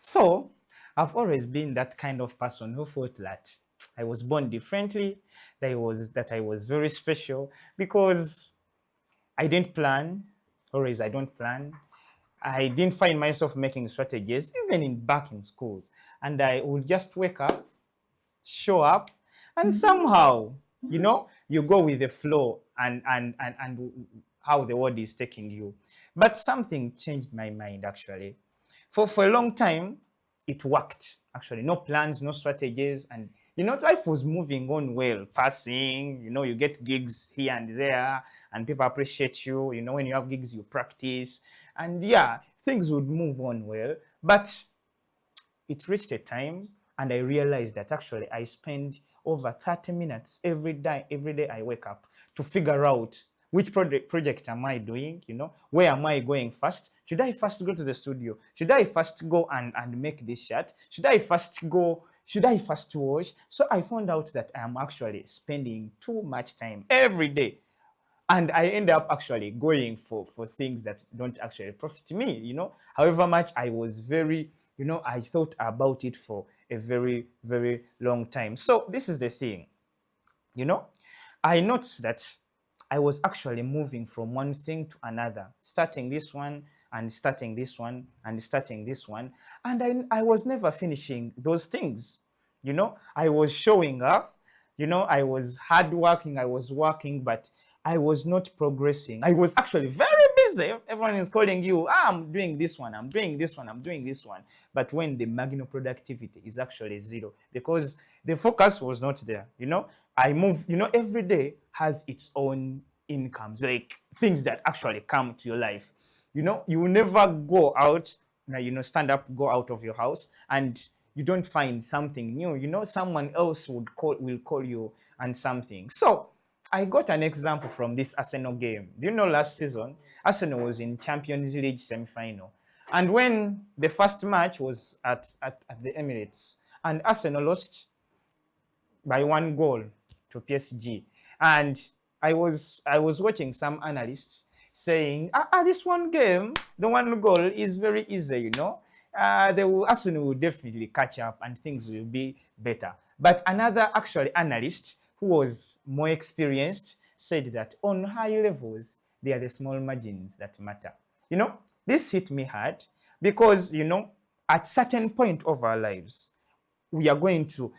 So I've always been that kind of person who thought that I was born differently, that I was very special because I didn't plan, always I don't plan. I didn't find myself making strategies, even back in schools. And I would just wake up, show up, and somehow, you go with the flow and how the world is taking you. But something changed my mind actually. For a long time, it worked actually. No plans, no strategies, and life was moving on well, passing. You get gigs here and there, and people appreciate you. When you have gigs, you practice, and yeah, things would move on well. But it reached a time and I realized that actually I spend over 30 minutes every day I wake up to figure out which project am I doing, where am I going first? Should I first go to the studio? Should I first go and make this shot? Should I first wash? So I found out that I am actually spending too much time every day, and I end up actually going for things that don't actually profit me. However much I was very, I thought about it for a very, very long time. So this is the thing. you know I noticed that I was actually moving from one thing to another, starting this one and starting this one and starting this one, and I was never finishing those things. I was showing up, I was hardworking, I was working, but I was not progressing. I was actually very busy. Everyone is calling you, I'm doing this one, I'm doing this one, I'm doing this one. But when the marginal productivity is actually zero, because the focus was not there. I move, every day has its own incomes, like things that actually come to your life. You will never go out, stand up, go out of your house, and you don't find something new. Someone else will call you and something. So I got an example from this Arsenal game. Do you know last season, Arsenal was in Champions League semi-final. And when the first match was at the Emirates, and Arsenal lost by 1 goal to PSG. And I was watching some analysts saying, this one game, the 1 goal is very easy. Arsenal will definitely catch up and things will be better. But another actually analyst who was more experienced said that on high levels, they are the small margins that matter. This hit me hard because, at certain point of our lives, we are going to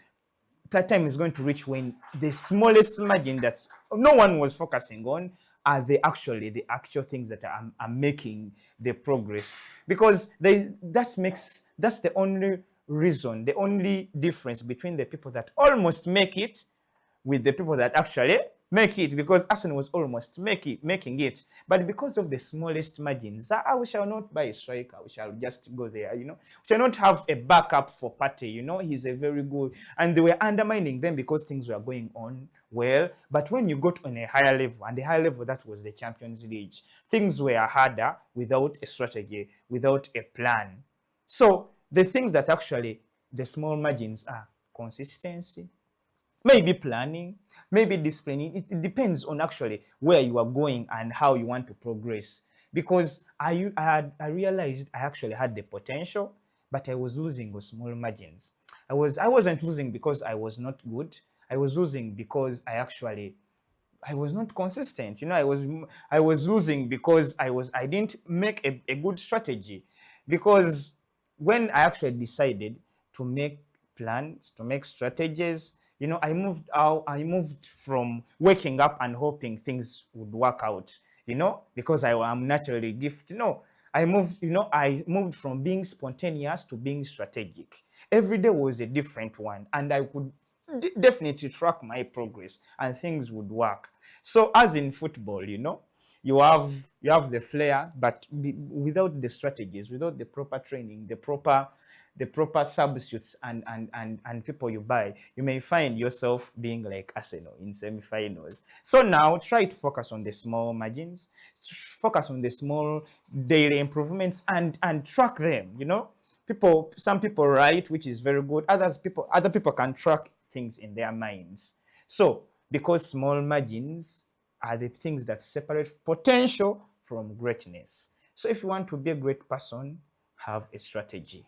that time is going to reach when the smallest margin that no one was focusing on are the actual things that are making the progress, because that's the only reason, the only difference between the people that almost make it with the people that actually make it, because Arsenal was almost making it. But because of the smallest margins, we shall not buy a striker. We shall just go there, We shall not have a backup for Partey, He's a very good. And they were undermining them because things were going on well. But when you got on a higher level, and the higher level, that was the Champions League, things were harder without a strategy, without a plan. So the things that actually the small margins are consistency, maybe planning, maybe disciplining. It depends on actually where you are going and how you want to progress. Because I realized I actually had the potential, but I was losing with small margins. I wasn't losing because I was not good. I was losing because I was not consistent. I was losing because I didn't make a good strategy. Because when I actually decided to make plans, to make strategies, I moved from waking up and hoping things would work out, because I am naturally gifted. No, I moved from being spontaneous to being strategic. Every day was a different one, and I could definitely track my progress and things would work. So as in football, you have the flair, but without the strategies, without the proper training, the proper substitutes and people you buy, you may find yourself being like Arsenal in semi-finals. So now try to focus on the small margins, focus on the small daily improvements, and track them. Some people write, which is very good. Other people can track things in their minds. So because small margins are the things that separate potential from greatness. So if you want to be a great person, have a strategy.